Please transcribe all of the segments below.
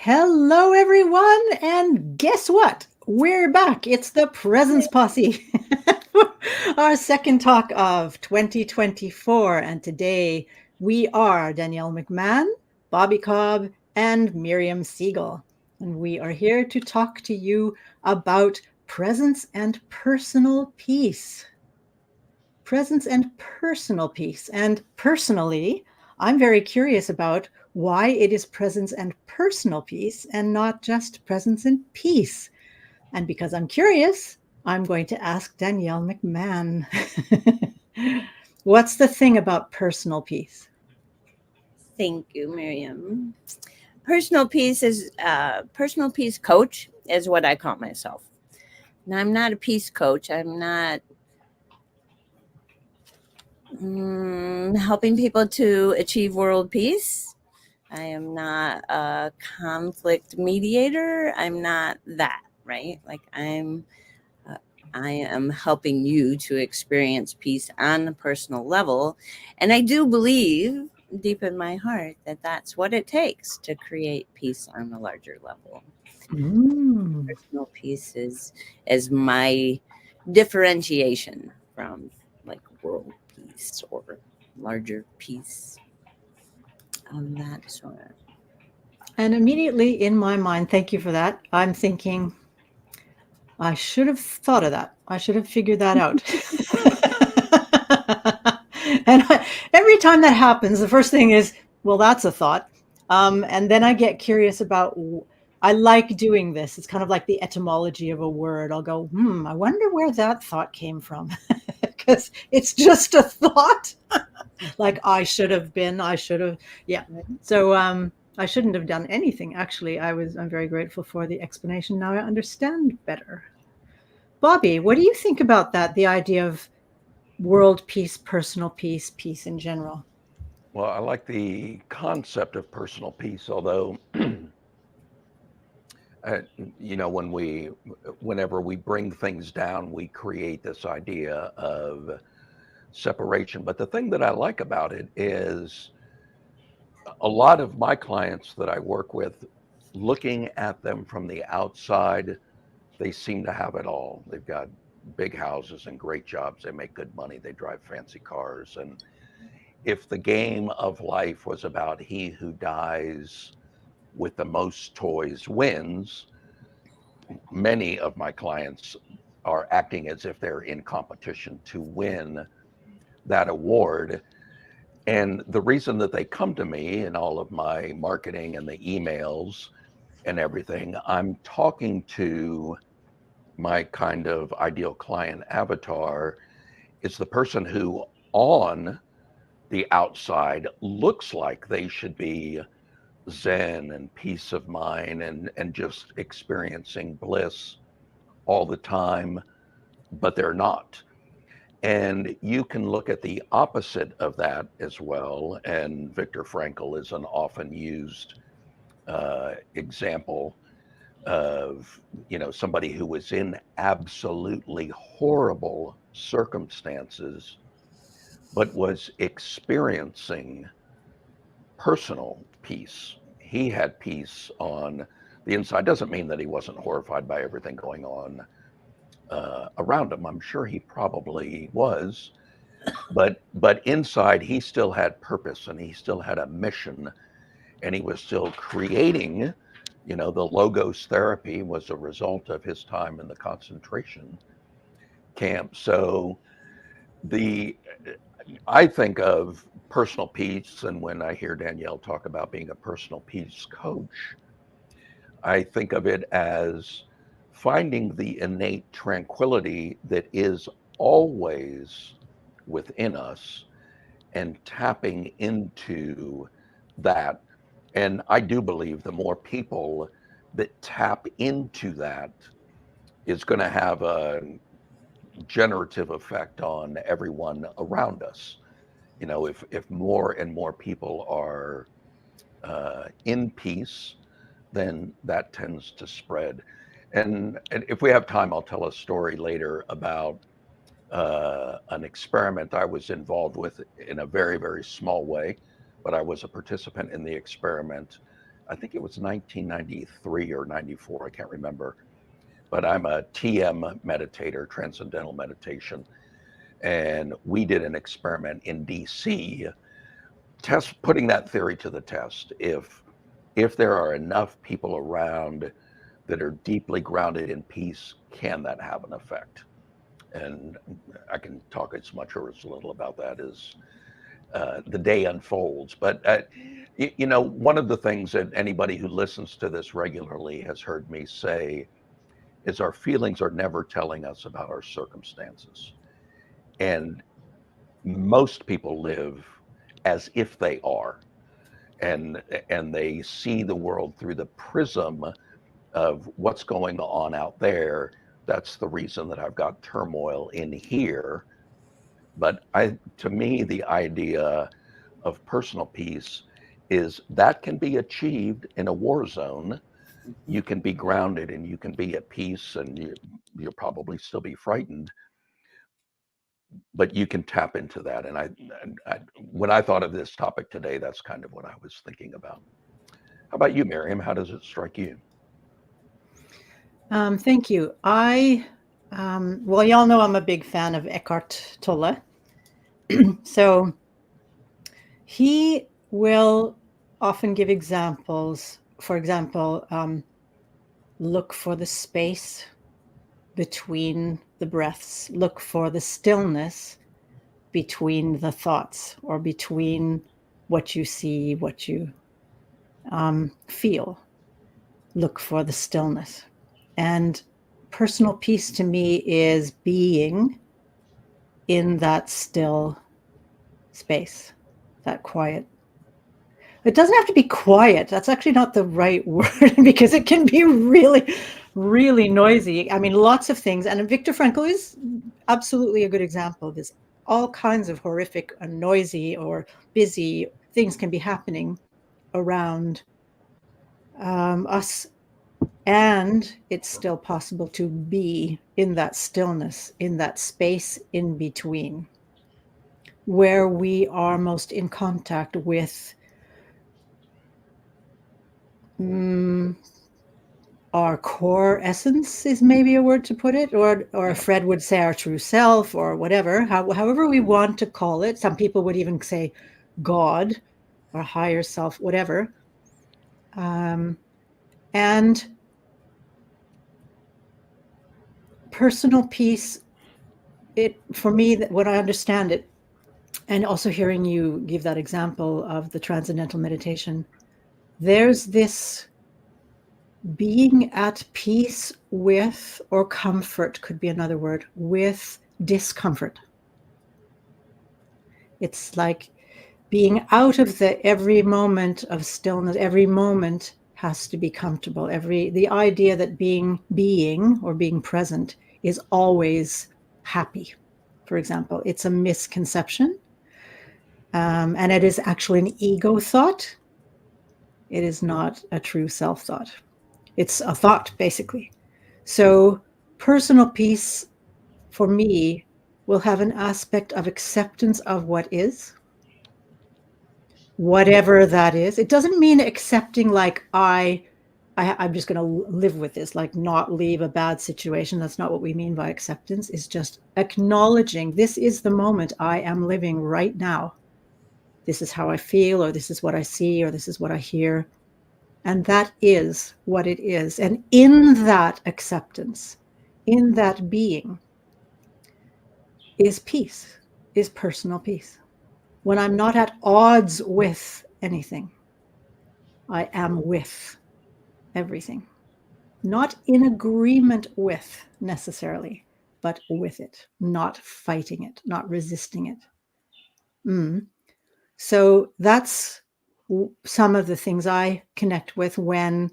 Hello, everyone, and guess what? We're back. It's the Presence Posse, our second talk of 2024. And today we are Danielle McMahon, Bobby Cobb, and Miriam Siegel. And we are here to talk to you about presence and personal peace. Presence and personal peace. And personally, I'm very curious about why it is presence and personal peace and not just presence and peace. And because I'm curious, I'm going to ask Danielle McMahon. What's the thing about personal peace? Thank you, Miriam. Personal peace is personal peace coach is what I call myself. Now, I'm not a peace coach. I'm not helping people to achieve world peace. I am not a conflict mediator. I'm not that, right? I am helping you to experience peace on a personal level. And I do believe deep in my heart that that's what it takes to create peace on a larger level. Mm. Personal peace is my differentiation from like world peace or larger peace of that sort. And immediately in my mind, thank you for that. I'm thinking, I should have thought of that. I should have figured that out. Every time that happens, the first thing is, well, that's a thought. And then I get curious about, I like doing this. It's kind of like the etymology of a word. I'll go, I wonder where that thought came from. Because it's just a thought. Like I should have been, I should have. Yeah. So I shouldn't have done anything. Actually, I'm very grateful for the explanation. Now I understand better. Bobby, what do you think about that? The idea of world peace, personal peace, peace in general. Well, I like the concept of personal peace, although, uh, whenever we bring things down, we create this idea of separation. But the thing that I like about it is a lot of my clients that I work with, looking at them from the outside, they seem to have it all. They've got big houses and great jobs. They make good money. They drive fancy cars. And if the game of life was about he who dies with the most toys wins, many of my clients are acting as if they're in competition to win that award. And the reason that they come to me in all of my marketing and the emails and everything, I'm talking to my kind of ideal client avatar is the person who on the outside looks like they should be zen and peace of mind and just experiencing bliss all the time, but they're not. And you can look at the opposite of that as well. And Viktor Frankl is an often used example of somebody who was in absolutely horrible circumstances, but was experiencing personal peace. He had peace on the inside. Doesn't mean that he wasn't horrified by everything going on around him. I'm sure he probably was, but inside he still had purpose and he still had a mission, and he was still creating. The logos therapy was a result of his time in the concentration camp. So the I think of personal peace, and when I hear Danielle talk about being a personal peace coach, I think of it as finding the innate tranquility that is always within us and tapping into that. And I do believe the more people that tap into that is going to have a generative effect on everyone around us. If more and more people are in peace, then that tends to spread. And if we have time, I'll tell a story later about an experiment I was involved with in a very, very small way, but I was a participant in the experiment I think it was 1993 or 94, I can't remember. But I'm a TM meditator, transcendental meditation. And we did an experiment in DC, putting that theory to the test. If there are enough people around that are deeply grounded in peace, can that have an effect? And I can talk as much or as little about that as the day unfolds. But, one of the things that anybody who listens to this regularly has heard me say is our feelings are never telling us about our circumstances. And most people live as if they are. And they see the world through the prism of what's going on out there. That's the reason that I've got turmoil in here. But to me, the idea of personal peace is that can be achieved in a war zone. You can be grounded and you can be at peace, and you'll probably still be frightened, but you can tap into that. And when I thought of this topic today, that's kind of what I was thinking about. How about you, Miriam? How does it strike you? Thank you. Well, y'all know I'm a big fan of Eckhart Tolle. So he will often give examples. For example, look for the space between the breaths. Look for the stillness between the thoughts, or between what you see, what you feel. Look for the stillness. And personal peace to me is being in that still space, that quiet. It doesn't have to be quiet. That's actually not the right word, because it can be really, really noisy. I mean, lots of things. And Viktor Frankl is absolutely a good example of this. All kinds of horrific and noisy or busy things can be happening around us. And it's still possible to be in that stillness, in that space in between, where we are most in contact with our core essence, is maybe a word to put it, or Fred would say our true self, or whatever, however we want to call it. Some people would even say God, or higher self, whatever. And personal peace, for me, when I understand it, and also hearing you give that example of the transcendental meditation, there's this being at peace with, or comfort could be another word, with discomfort. It's like being out of every moment of stillness. Every moment has to be comfortable. The idea that being or being present is always happy, for example, it's a misconception. And it is actually an ego thought. It is not a true self thought. It's a thought, basically. So personal peace, for me, will have an aspect of acceptance of what is, whatever that is. It doesn't mean accepting like I'm just going to live with this, like not leave a bad situation. That's not what we mean by acceptance. It's just acknowledging this is the moment I am living right now. This is how I feel, or this is what I see, or this is what I hear. And that is what it is. And in that acceptance, in that being, is peace, is personal peace. When I'm not at odds with anything, I am with everything. Not in agreement with necessarily, but with it, not fighting it, not resisting it. So that's some of the things I connect with when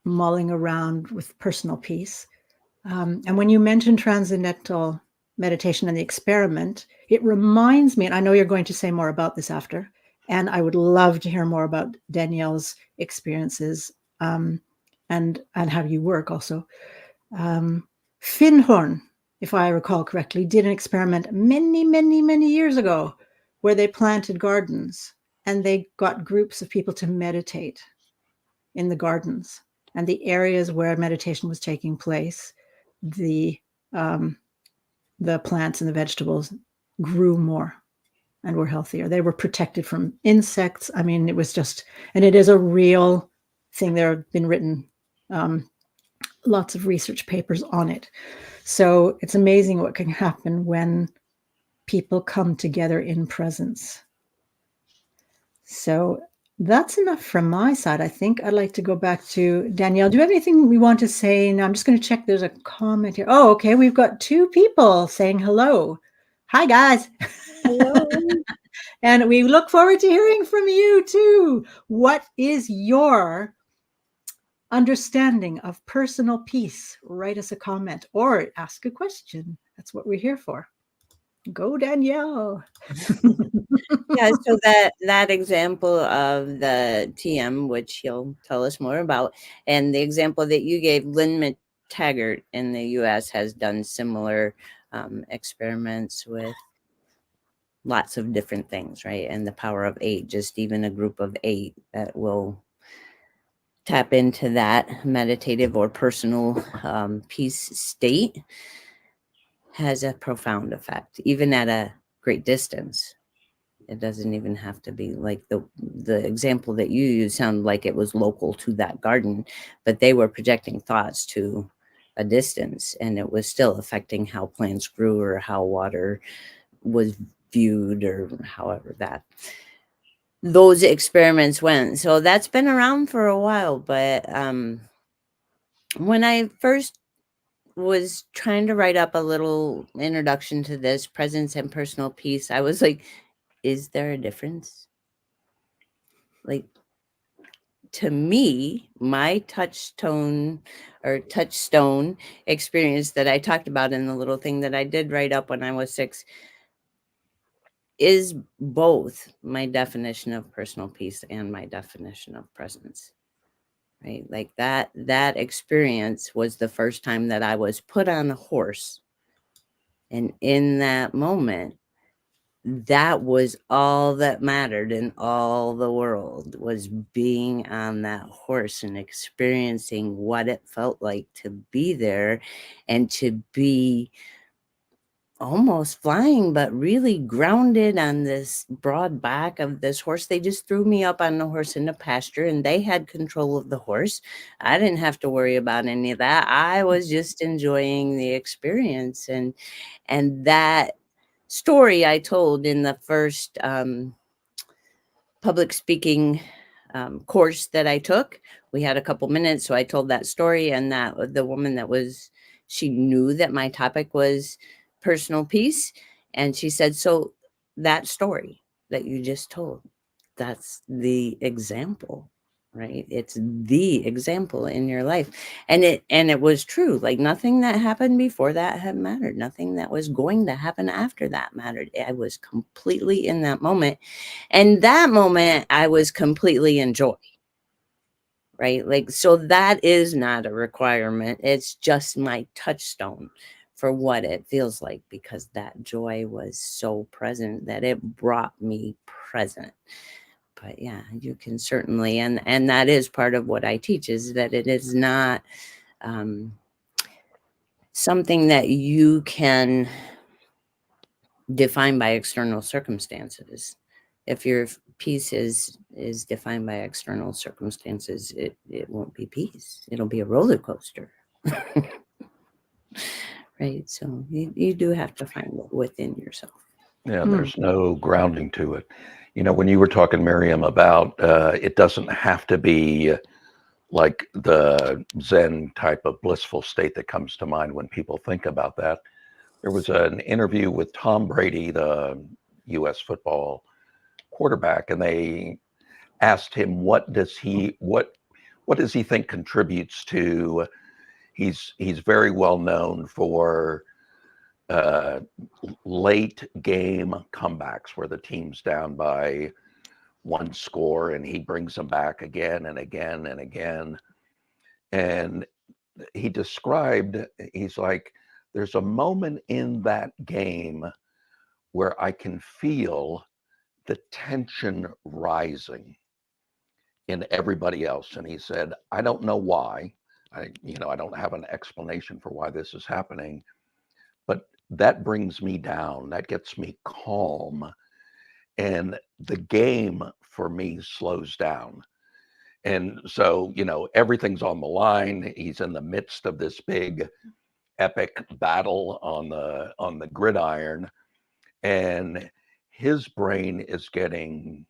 mulling around with personal peace. And when you mention transcendental meditation and the experiment, it reminds me, and I know you're going to say more about this after, and I would love to hear more about Danielle's experiences and how you work also. Finhorn, if I recall correctly, did an experiment many, many, many years ago where they planted gardens and they got groups of people to meditate in the gardens and the areas where meditation was taking place. The plants and the vegetables grew more and were healthier. They were protected from insects. I mean, it was just, and it is a real thing. There have been written lots of research papers on it. So it's amazing what can happen when people come together in presence. So that's enough from my side. I think I'd like to go back to Danielle. Do you have anything we want to say? Now I'm just going to check. There's a comment here. Oh, okay. We've got 2 people saying hello. Hi, guys. Hello. And we look forward to hearing from you too. What is your understanding of personal peace? Write us a comment or ask a question. That's what we're here for. Go, Danielle. Yeah, so that example of the TM, which he'll tell us more about, and the example that you gave, Lynn McTaggart in the US has done similar experiments with lots of different things, right? And the power of 8, just even a group of 8 that will tap into that meditative or personal peace state has a profound effect, even at a great distance. It doesn't even have to be like the example that you use sounded like it was local to that garden, but they were projecting thoughts to a distance, and it was still affecting how plants grew or how water was viewed or however that those experiments went. So that's been around for a while, but when I first was trying to write up a little introduction to this presence and personal peace, I was like, is there a difference? Like, to me, my touchstone experience that I talked about in the little thing that I did write up when I was 6 is both my definition of personal peace and my definition of presence. Right? Like that experience was the first time that I was put on a horse. And in that moment, that was all that mattered in all the world, was being on that horse and experiencing what it felt like to be there and to be almost flying, but really grounded on this broad back of this horse. They just threw me up on the horse in the pasture and they had control of the horse. I didn't have to worry about any of that. I was just enjoying the experience. And that story I told in the first public speaking course that I took, we had a couple minutes, so I told that story, and that the woman she knew that my topic was personal peace, and she said, so that story that you just told, that's the example, right? It's the example in your life. And it was true. Like nothing that happened before that had mattered. Nothing that was going to happen after that mattered. I was completely in that moment. And that moment I was completely in joy. Right? Like, so that is not a requirement. It's just my touchstone for what it feels like, because that joy was so present that it brought me present. But yeah, you can certainly, and that is part of what I teach, is that it is not something that you can define by external circumstances. If your peace is defined by external circumstances, it won't be peace. It'll be a roller coaster. Right? So you do have to find it within yourself. Yeah, there's no grounding to it. You know, when you were talking, Miriam, about it doesn't have to be like the Zen type of blissful state that comes to mind when people think about that. There was an interview with Tom Brady, the U.S. football quarterback, and they asked him what does he think contributes to. He's very well known for late game comebacks where the team's down by 1 score and he brings them back again and again and again. And he described, he's like, there's a moment in that game where I can feel the tension rising in everybody else. And he said, I don't know why. I don't have an explanation for why this is happening, but that brings me down. That gets me calm. And the game for me slows down. And so, everything's on the line. He's in the midst of this big epic battle on the gridiron, and his brain is getting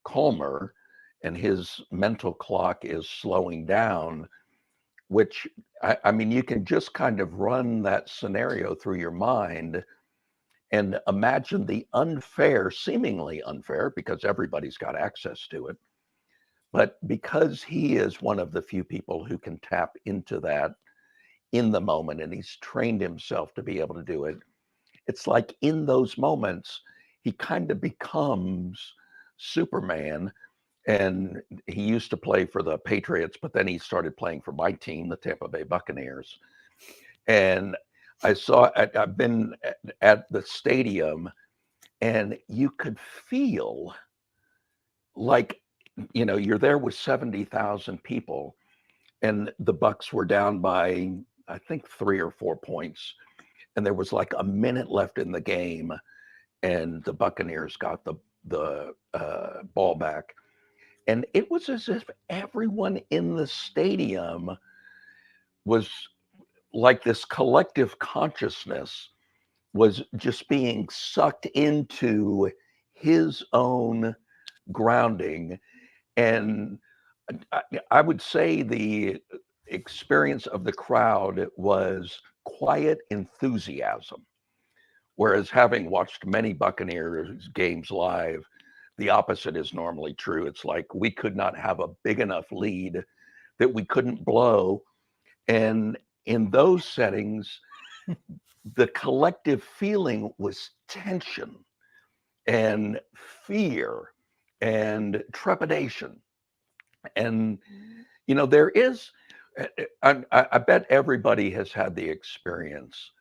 calmer and his mental clock is slowing down, which I mean, you can just kind of run that scenario through your mind and imagine the seemingly unfair, because everybody's got access to it. But because he is one of the few people who can tap into that in the moment, and he's trained himself to be able to do it, it's like in those moments, he kind of becomes Superman. And he used to play for the Patriots, but then he started playing for my team, the Tampa Bay Buccaneers. And I've been at the stadium, and you could feel like, you're there with 70,000 people, and the Bucks were down by, I think, 3 or 4 points. And there was like a minute left in the game, and the Buccaneers got the ball back. And it was as if everyone in the stadium was like, this collective consciousness was just being sucked into his own grounding. And I would say the experience of the crowd was quiet enthusiasm. Whereas, having watched many Buccaneers games live, the opposite is normally true. It's like we could not have a big enough lead that we couldn't blow. And in those settings, the collective feeling was tension and fear and trepidation. And, there is, I bet everybody has had the experience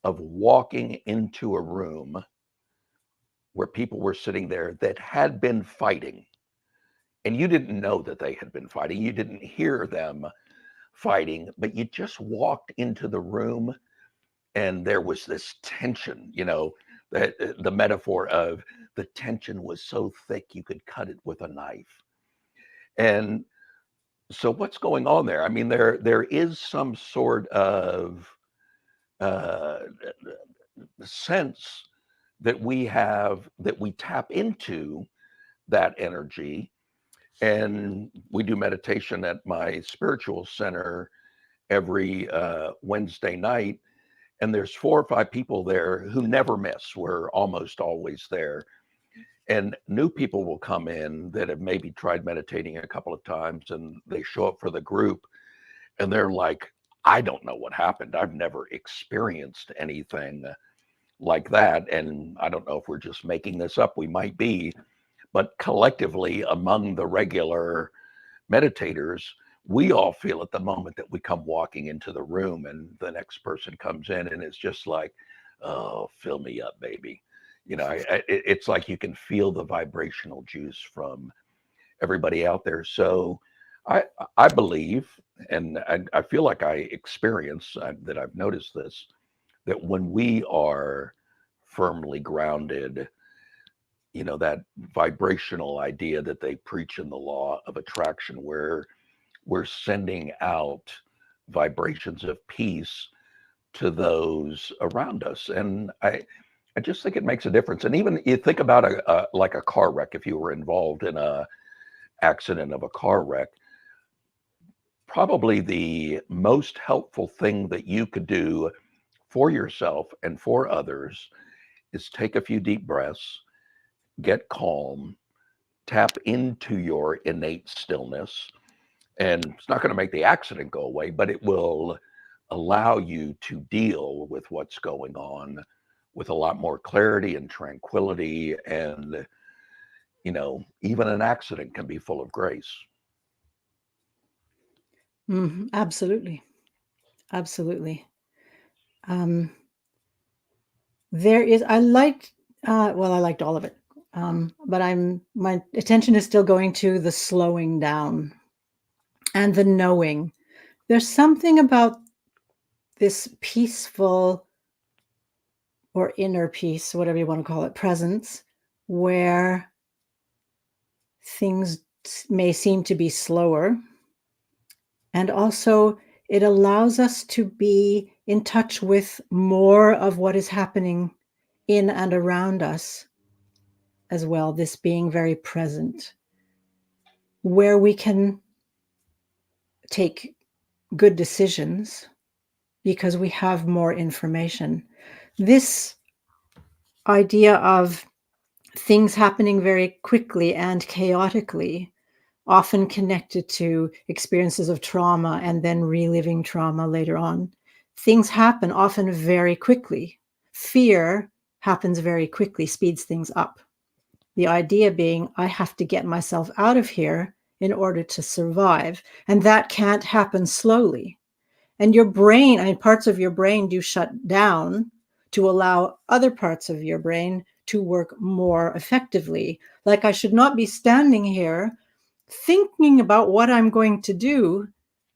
of walking into a room where people were sitting there that had been fighting, and you didn't know that they had been fighting. You didn't hear them fighting, but you just walked into the room and there was this tension, the metaphor of the tension was so thick you could cut it with a knife. And so what's going on there? I mean, there is some sort of sense that we tap into that energy. And we do meditation at my spiritual center every Wednesday night. And there's 4 or 5 people there who never miss. We're almost always there. And new people will come in that have maybe tried meditating a couple of times, and they show up for the group and they're like, I don't know what happened. I've never experienced anything like that. And I don't know if we're just making this up. We might be. But collectively, among the regular meditators, we all feel at the moment that we come walking into the room and the next person comes in and it's just like, oh, fill me up, baby. It's like you can feel the vibrational juice from everybody out there. So I believe, and I feel like I experience that I've noticed this, that when we are firmly grounded, that vibrational idea that they preach in the law of attraction, where we're sending out vibrations of peace to those around us. And I just think it makes a difference. And even you think about like a car wreck, if you were involved in a accident of a car wreck, probably the most helpful thing that you could do for yourself and for others is take a few deep breaths, get calm, tap into your innate stillness. And it's not going to make the accident go away, but it will allow you to deal with what's going on with a lot more clarity and tranquility. And, even an accident can be full of grace. Absolutely. Absolutely. I liked all of it. But my attention is still going to the slowing down and the knowing. There's something about this peaceful or inner peace, whatever you want to call it, presence, where things may seem to be slower. And also, it allows us to be in touch with more of what is happening in and around us as well, this being very present, where we can take good decisions because we have more information. This idea of things happening very quickly and chaotically, often connected to experiences of trauma and then reliving trauma later on. Things happen often very quickly. Fear happens very quickly, speeds things up. The idea being, I have to get myself out of here in order to survive. And that can't happen slowly. And your brain, I mean, parts of your brain do shut down to allow other parts of your brain to work more effectively. Like, I should not be standing here thinking about what I'm going to do.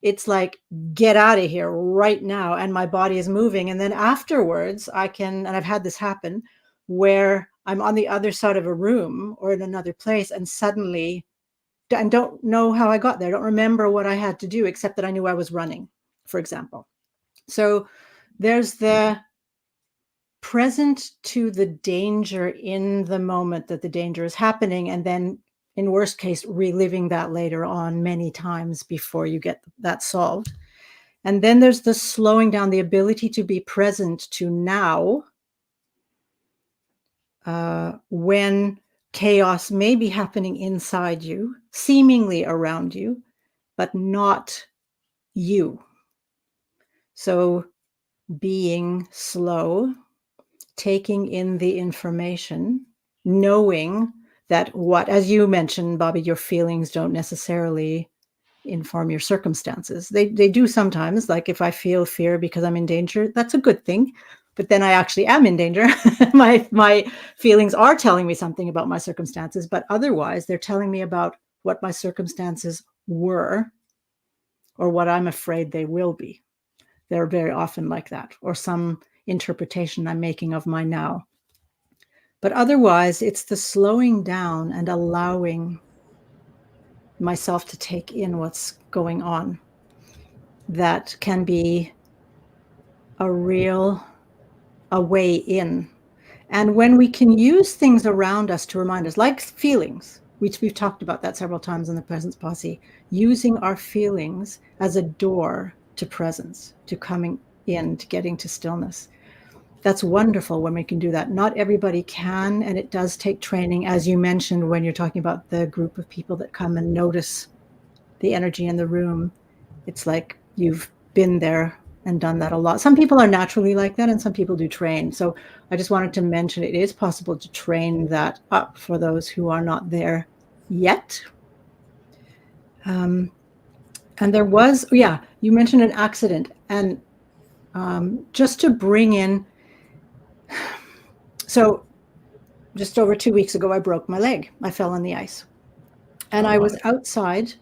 It's like, get out of here right now. And my body is moving. And then afterwards, and I've had this happen, where I'm on the other side of a room or in another place and suddenly, and don't know how I got there. I don't remember what I had to do, except that I knew I was running, for example. So there's the present to the danger in the moment that the danger is happening, and then in worst case, reliving that later on many times before you get that solved. And then there's the slowing down, the ability to be present to now, when chaos may be happening inside you, seemingly around you, but not you. So being slow, taking in the information, knowing that as you mentioned, Bobby, your feelings don't necessarily inform your circumstances. They do sometimes. Like, if I feel fear because I'm in danger, that's a good thing. But then I actually am in danger. my feelings are telling me something about my circumstances, but otherwise they're telling me about what my circumstances were or what I'm afraid they will be. They're very often like that, or some interpretation I'm making of my now. But otherwise, it's the slowing down and allowing myself to take in what's going on that can be a way in. And when we can use things around us to remind us, like feelings, which we've talked about that several times in the Presence Posse, using our feelings as a door to presence, to coming in, to getting to stillness. That's wonderful when we can do that. Not everybody can, and it does take training, as you mentioned, when you're talking about the group of people that come and notice the energy in the room. It's like you've been there and done that a lot. Some people are naturally like that, and some people do train. So I just wanted to mention it is possible to train that up for those who are not there yet. And there was, you mentioned an accident, and just to bring in, so just over 2 weeks ago, I broke my leg. I fell on the ice, and I was outside.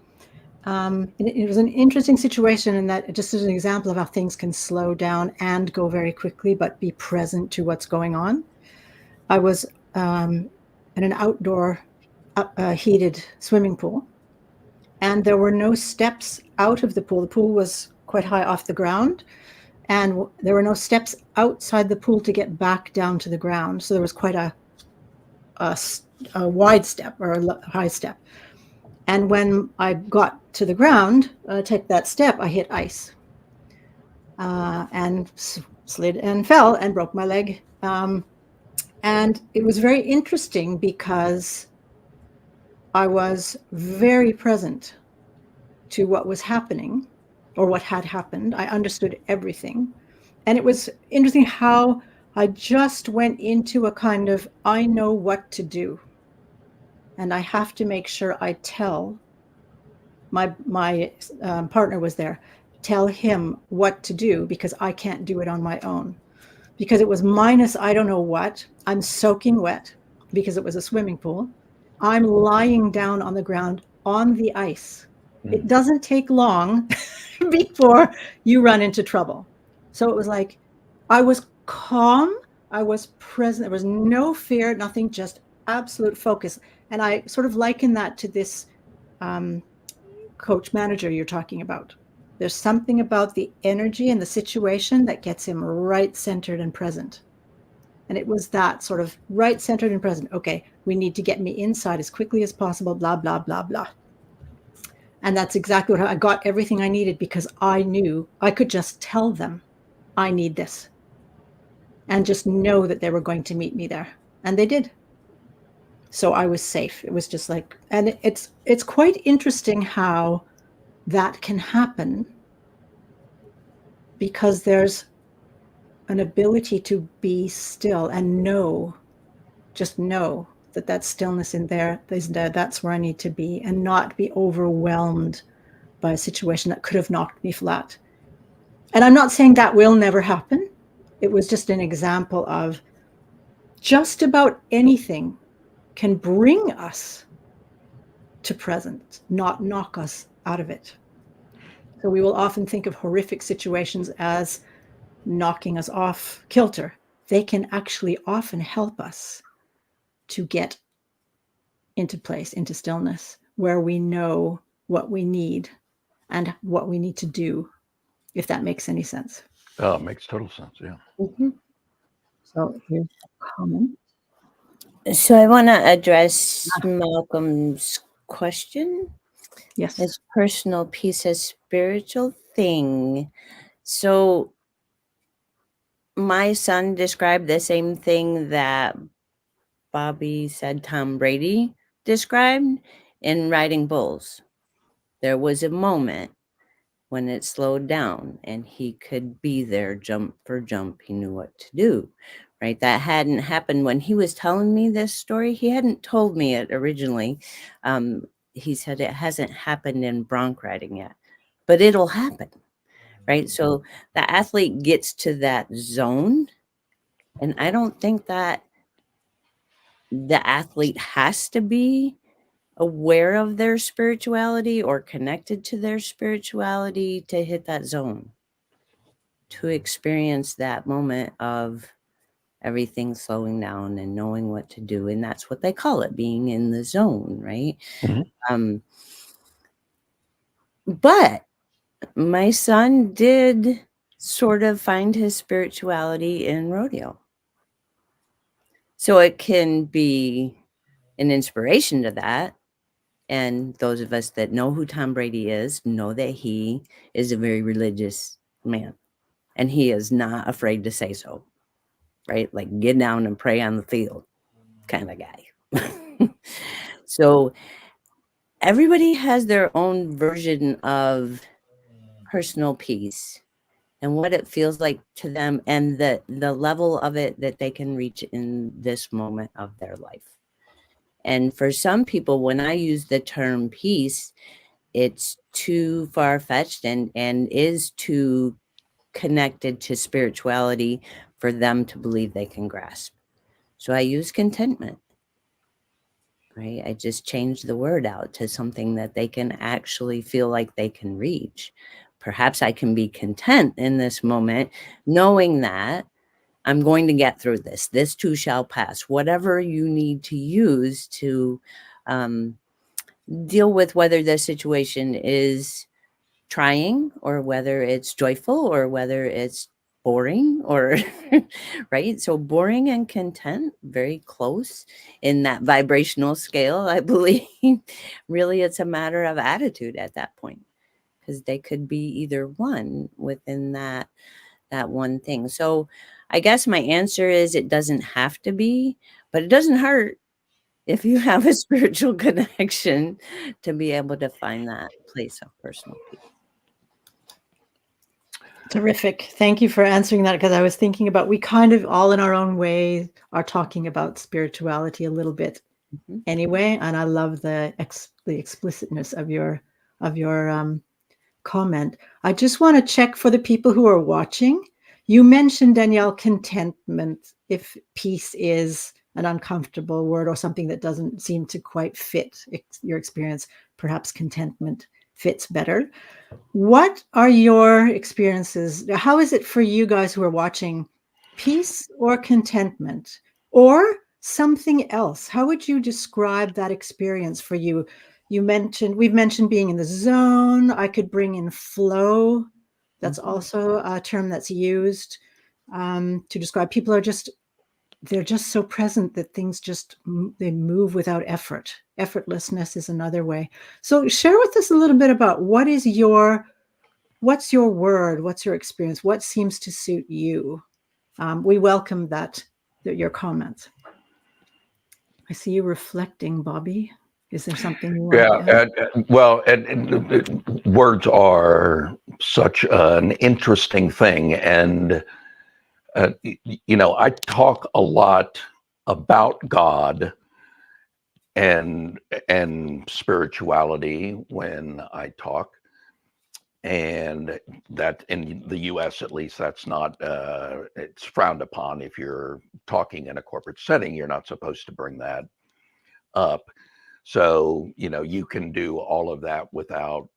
It was an interesting situation in that, just as an example of how things can slow down and go very quickly, but be present to what's going on. I was in an outdoor heated swimming pool, and there were no steps out of the pool. The pool was quite high off the ground, and there were no steps outside the pool to get back down to the ground. So there was quite a wide step or a high step. And when I got to the ground, take that step, I hit ice and slid and fell and broke my leg. And it was very interesting because I was very present to what was happening or what had happened. I understood everything. And it was interesting how I just went into a kind of, I know what to do. And I have to make sure I tell my partner was there, tell him what to do, because I can't do it on my own. Because it was minus I don't know what. I'm soaking wet. because it was a swimming pool. I'm lying down on the ground on the ice. It doesn't take long before you run into trouble. So it was like, I was calm, I was present, there was no fear, nothing, just absolute focus. And I sort of liken that to this coach manager you're talking about. There's something about the energy and the situation that gets him right centered and present. And it was that sort of right centered and present. Okay, we need to get me inside as quickly as possible, blah, blah, blah, blah. And that's exactly what I got, everything I needed, because I knew I could just tell them, I need this. And just know that they were going to meet me there. And they did. So I was safe. It was just like, and it's quite interesting how that can happen, because there's an ability to be still and know, just know that that stillness in there is there, that's where I need to be, and not be overwhelmed by a situation that could have knocked me flat. And I'm not saying that will never happen. It was just an example of just about anything can bring us to presence, not knock us out of it. So we will often think of horrific situations as knocking us off kilter. They can actually often help us to get into place, into stillness, where we know what we need and what we need to do, if that makes any sense. Oh, it makes total sense. Yeah. So here's a comment. So I want to address Malcolm's question. Yes. Is personal peace a spiritual thing? So my son described the same thing that Bobby said Tom Brady described in riding bulls. There was a moment when it slowed down and he could be there jump for jump. He knew what to do, right? That hadn't happened when he was telling me this story. He hadn't told me it originally. He said it hasn't happened in bronc riding yet, but it'll happen, right? So the athlete gets to that zone, and I don't think that the athlete has to be aware of their spirituality or connected to their spirituality to hit that zone, to experience that moment of everything slowing down and knowing what to do. And that's what they call it, being in the zone, right? But my son did sort of find his spirituality in rodeo. So it can be an inspiration to that. And those of us that know who Tom Brady is know that he is a very religious man. And he is not afraid to say so, right? Like, get down and pray on the field kind of guy. So everybody has their own version of personal peace and what it feels like to them, and the level of it that they can reach in this moment of their life. And for some people, when I use the term peace, it's too far-fetched and is too connected to spirituality for them to believe they can grasp. So I use contentment, right? I just change the word out to something that they can actually feel like they can reach. Perhaps I can be content in this moment, knowing that I'm going to get through this. This too shall pass. Whatever you need to use to deal with whether the situation is trying or whether it's joyful or whether it's boring or right. So boring and content, very close in that vibrational scale, I believe. Really, it's a matter of attitude at that point, because they could be either one within that one thing. So I guess my answer is it doesn't have to be, but it doesn't hurt if you have a spiritual connection to be able to find that place of personal peace. Terrific. Thank you for answering that, because I was thinking about, we kind of all in our own way are talking about spirituality a little bit anyway, and I love the explicitness of your comment. I just want to check for the people who are watching. You mentioned, Danielle, contentment, if peace is an uncomfortable word or something that doesn't seem to quite fit your experience. Perhaps contentment fits better. What are your experiences? How is it for you guys who are watching? Peace or contentment or something else? How would you describe that experience for you? We've mentioned being in the zone. I could bring in flow. That's also a term that's used to describe people they're just so present that things they move without effort. Effortlessness is another way. So share with us a little bit about what's your word? What's your experience? What seems to suit you? We welcome your comments. I see you reflecting, Bobby. Is there something you want to add? And words are such an interesting thing. And, I talk a lot about God and spirituality when I talk. And that in the US, at least, that's not, it's frowned upon. If you're talking in a corporate setting, you're not supposed to bring that up. So, you can do all of that without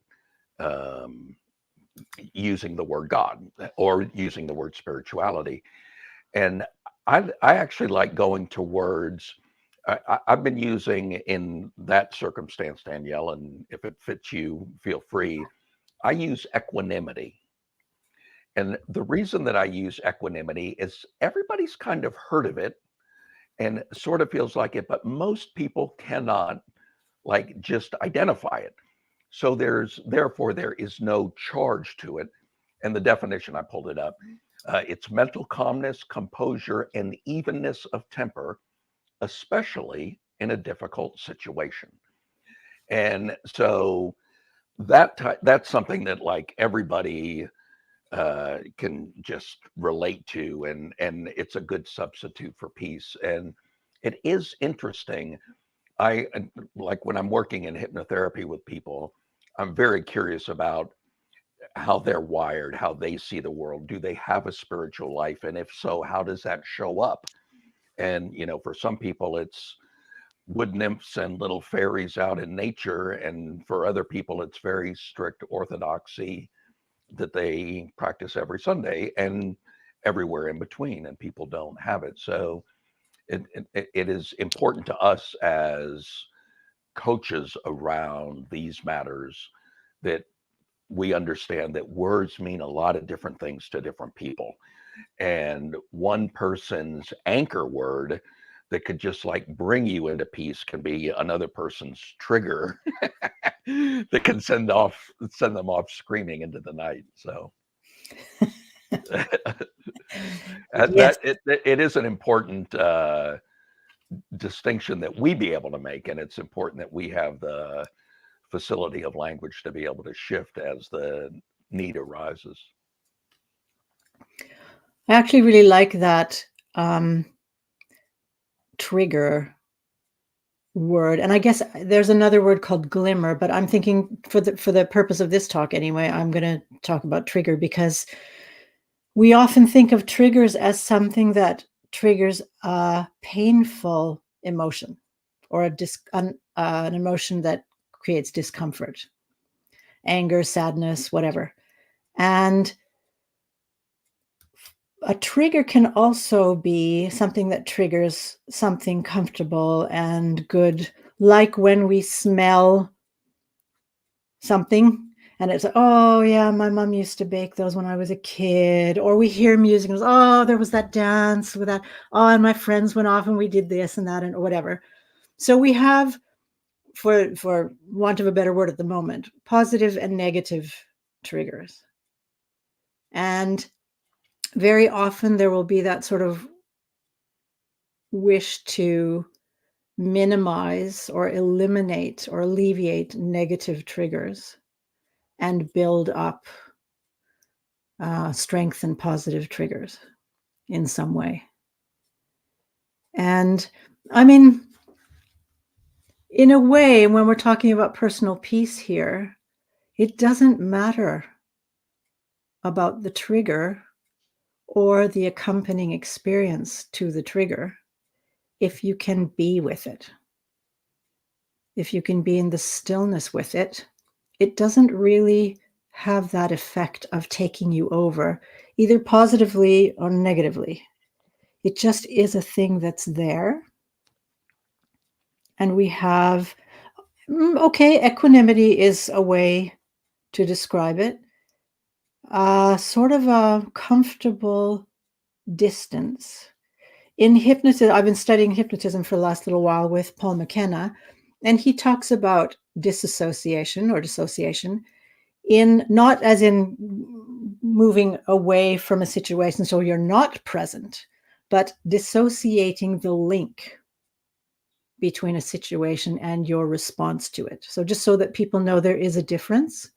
using the word God or using the word spirituality. And I actually like going to words. I've been using in that circumstance, Danielle, and if it fits you, feel free. I use equanimity. And the reason that I use equanimity is everybody's kind of heard of it and sort of feels like it, but most people cannot just identify it. So therefore there is no charge to it. And the definition, I pulled it up. It's mental calmness, composure, and evenness of temper, especially in a difficult situation. And so that's something that everybody can just relate to, and it's a good substitute for peace. And it is interesting. I like when I'm working in hypnotherapy with people, I'm very curious about how they're wired, how they see the world. Do they have a spiritual life? And if so, how does that show up? And, for some people, it's wood nymphs and little fairies out in nature. And for other people, it's very strict orthodoxy that they practice every Sunday and everywhere in between. And people don't have it. So it is important to us as coaches around these matters that we understand that words mean a lot of different things to different people. And one person's anchor word that could just bring you into peace can be another person's trigger that can send them off screaming into the night. So Yes. it is an important distinction that we be able to make, and it's important that we have the facility of language to be able to shift as the need arises. I actually really like that trigger word. And I guess there's another word called glimmer, but I'm thinking for the purpose of this talk anyway, I'm going to talk about trigger because we often think of triggers as something that triggers a painful emotion or an emotion that creates discomfort, anger, sadness, whatever. And a trigger can also be something that triggers something comfortable and good, like when we smell something and it's, oh yeah, my mom used to bake those when I was a kid. Or we hear music and it's, oh, there was that dance with that. Oh, and my friends went off and we did this and that and whatever. So we have, for want of a better word at the moment, positive and negative triggers. And very often there will be that sort of wish to minimize or eliminate or alleviate negative triggers and build up strength and positive triggers in some way. And I mean, in a way, when we're talking about personal peace here, it doesn't matter about the trigger or the accompanying experience to the trigger. if you can be with it. If you can be in the stillness with it, it doesn't really have that effect of taking you over, either positively or negatively. It just is a thing that's there. And we have, okay, equanimity is a way to describe it. Sort of a comfortable distance. In hypnotism, I've been studying hypnotism for the last little while with Paul McKenna, and he talks about disassociation or dissociation in not as in moving away from a situation so you're not present, but dissociating the link between a situation and your response to it. So just so that people know there is a difference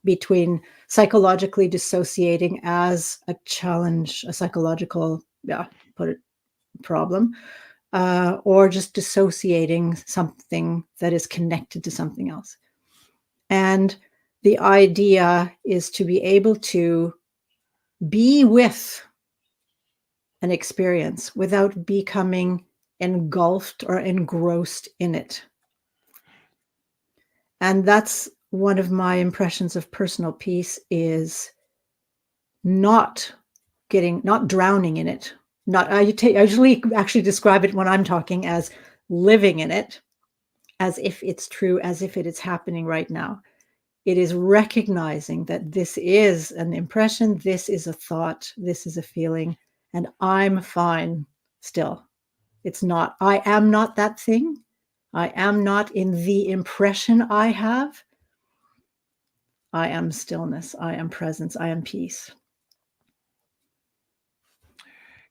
between psychologically dissociating as a challenge, a psychological, problem, or just dissociating something that is connected to something else. And the idea is to be able to be with an experience without becoming engulfed or engrossed in it. And that's one of my impressions of personal peace, is not drowning in it. I usually actually describe it when I'm talking as living in it, as if it's true, as if it is happening right now. It is recognizing that this is an impression, this is a thought, this is a feeling, and I'm fine still. It's not, I am not that thing. I am not in the impression I have. I am stillness. I am presence. I am peace.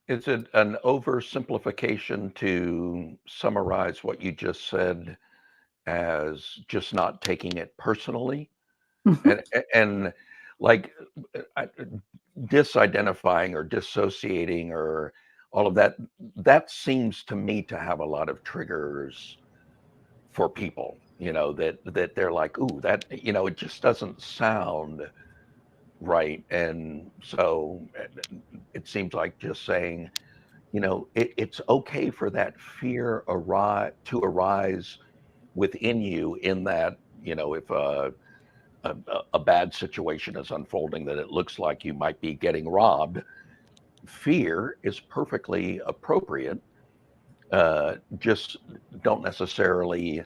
Is it an oversimplification to summarize what you just said as just not taking it personally? And like disidentifying or dissociating or all of that, that seems to me to have a lot of triggers for people, that they're like, ooh, that, it just doesn't sound right. And so it seems like just saying, it's okay for that fear to arise within you, in that, if a bad situation is unfolding that it looks like you might be getting robbed, fear is perfectly appropriate. Just don't necessarily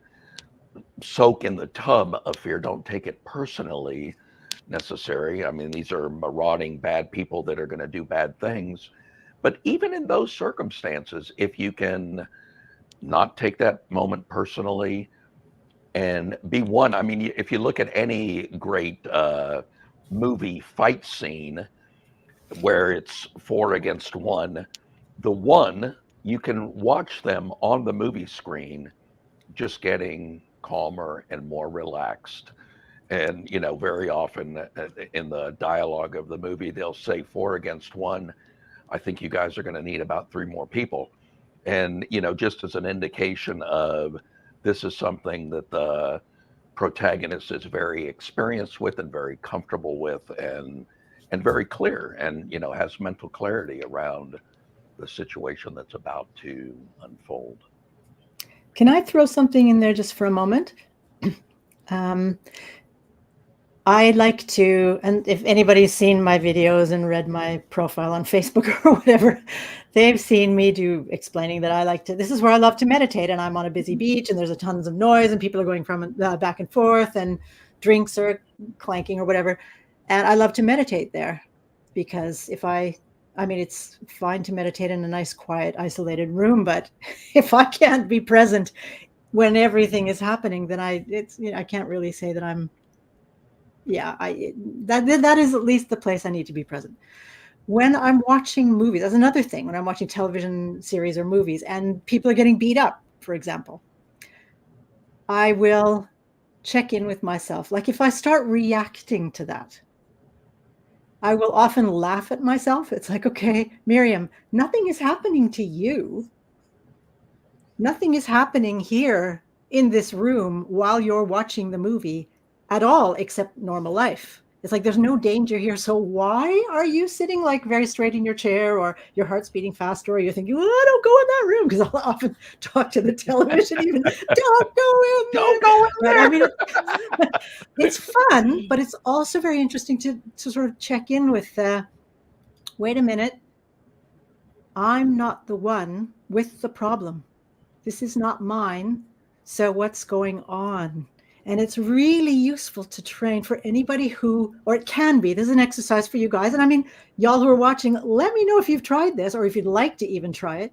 soak in the tub of fear. Don't take it personally necessary. I mean, these are marauding bad people that are going to do bad things. But even in those circumstances, if you can not take that moment personally and be one, I mean, if you look at any great movie fight scene where it's 4 against 1, the one, you can watch them on the movie screen just getting calmer and more relaxed. And, very often in the dialogue of the movie, they'll say 4 against 1. I think you guys are going to need about 3 more people. And, just as an indication of this is something that the protagonist is very experienced with and very comfortable with, and very clear, and, has mental clarity around the situation that's about to unfold. Can I throw something in there just for a moment? I like to, and if anybody's seen my videos and read my profile on Facebook or whatever, they've seen me explaining that this is where I love to meditate, and I'm on a busy beach and there's a tons of noise and people are going from back and forth and drinks are clanking or whatever. And I love to meditate there because it's fine to meditate in a nice, quiet, isolated room, but if I can't be present when everything is happening, then I can't really say that I'm, that is at least the place I need to be present. When I'm watching movies, that's another thing. When I'm watching television series or movies and people are getting beat up, for example, I will check in with myself. Like if I start reacting to that, I will often laugh at myself. It's like, okay, Miriam, nothing is happening to you. Nothing is happening here in this room while you're watching the movie at all, except normal life. It's like there's no danger here. So why are you sitting like very straight in your chair, or your heart's beating faster, or you're thinking, well, I don't go in that room, because I'll often talk to the television even, don't go in there. Don't go in But there. I mean, it's fun, but it's also very interesting to sort of check in with, wait a minute, I'm not the one with the problem. This is not mine. So what's going on? And it's really useful to train for anybody who, or it can be, this is an exercise for you guys. And I mean, y'all who are watching, let me know if you've tried this, or if you'd like to even try it.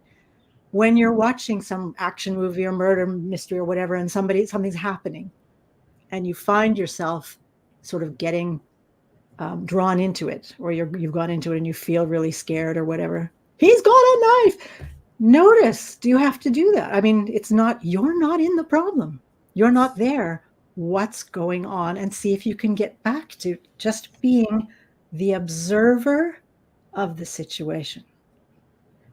When you're watching some action movie or murder mystery or whatever, and something's happening, and you find yourself sort of getting drawn into it, or you've gone into it and you feel really scared or whatever. He's got a knife. Notice, do you have to do that? I mean, you're not in the problem. You're not there. What's going on? And see if you can get back to just being the observer of the situation,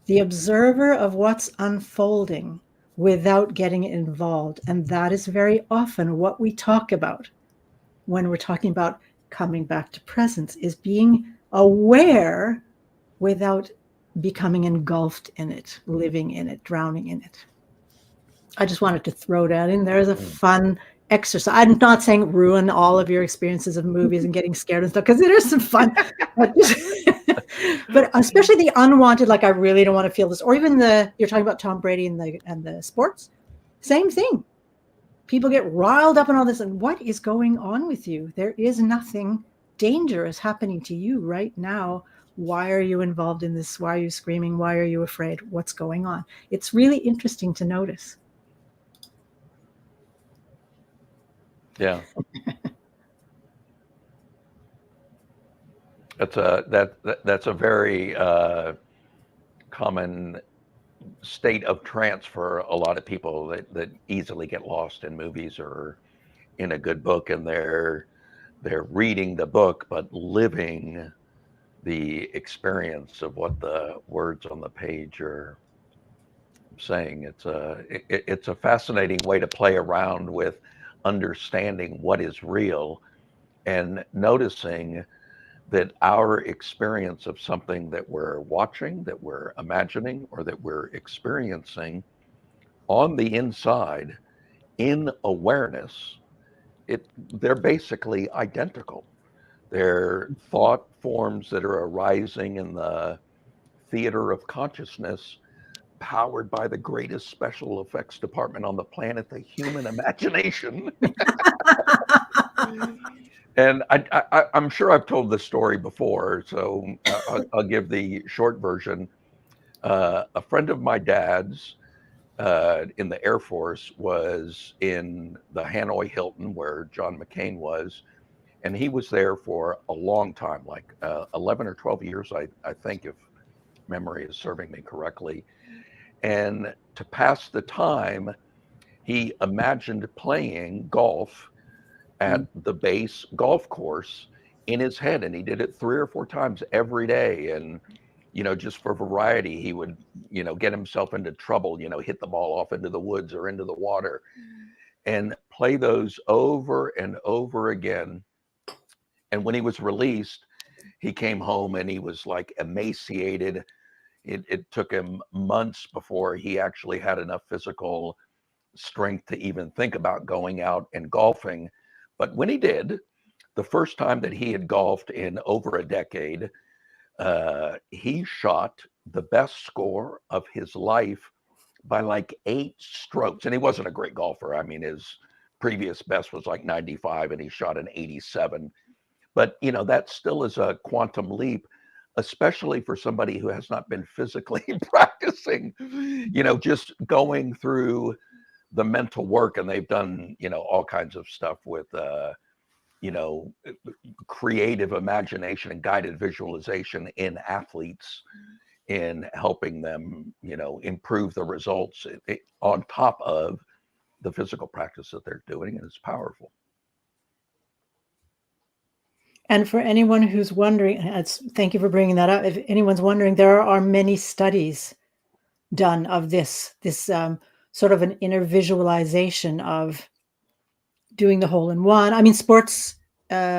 the observer of what's unfolding without getting involved. And that is very often what we talk about when we're talking about coming back to presence, is being aware without becoming engulfed in it, living in it, drowning in it. I just wanted to throw that in there as a fun exercise. I'm not saying ruin all of your experiences of movies and getting scared and stuff, because it is some fun. But especially the unwanted, like I really don't want to feel this, or even you're talking about Tom Brady and the sports, same thing. People get riled up and all this, and what is going on with you? There is nothing dangerous happening to you right now. Why are you involved in this? Why are you screaming? Why are you afraid? What's going on? It's really interesting to notice. Yeah. That's a very common state of trance for a lot of people that easily get lost in movies or in a good book, and they're reading the book but living the experience of what the words on the page are saying. It's a fascinating way to play around with understanding what is real and noticing that our experience of something that we're watching, that we're imagining, or that we're experiencing on the inside in awareness, they're basically identical. They're thought forms that are arising in the theater of consciousness, powered by the greatest special effects department on the planet, the human imagination. And I'm sure I've told this story before, so I'll give the short version. A friend of my dad's in the Air Force was in the Hanoi Hilton, where John McCain was, and he was there for a long time, like 11 or 12 years, I think, if memory is serving me correctly. And to pass the time, he imagined playing golf at the base golf course in his head, and he did it 3 or 4 times every day. And just for variety, he would get himself into trouble, hit the ball off into the woods or into the water, and play those over and over again. And when he was released, he came home and he was like emaciated. It took him months before he actually had enough physical strength to even think about going out and golfing. But when he did, the first time that he had golfed in over a decade, he shot the best score of his life by like 8 strokes. And he wasn't a great golfer. I mean, his previous best was like 95 and he shot an 87. But, that still is a quantum leap, especially for somebody who has not been physically practicing, just going through the mental work. And they've done, all kinds of stuff with, creative imagination and guided visualization in athletes, in helping them, improve the results on top of the physical practice that they're doing. And it's powerful. And for anyone who's wondering, thank you for bringing that up. If anyone's wondering, there are many studies done of this sort of an inner visualization of doing the hole in one. I mean, sports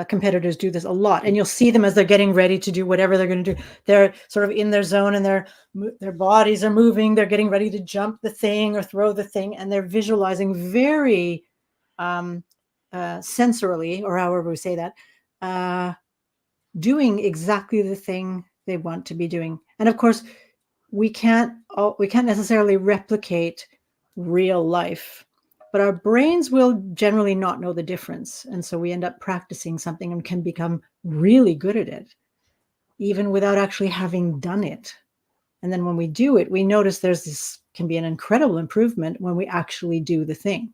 competitors do this a lot, and you'll see them as they're getting ready to do whatever they're going to do. They're sort of in their zone, and their bodies are moving. They're getting ready to jump the thing or throw the thing, and they're visualizing very sensorily, or however we say that, doing exactly the thing they want to be doing. And of course, we can't necessarily replicate real life, but our brains will generally not know the difference. And so we end up practicing something and can become really good at it, even without actually having done it. And then when we do it, we notice this can be an incredible improvement when we actually do the thing.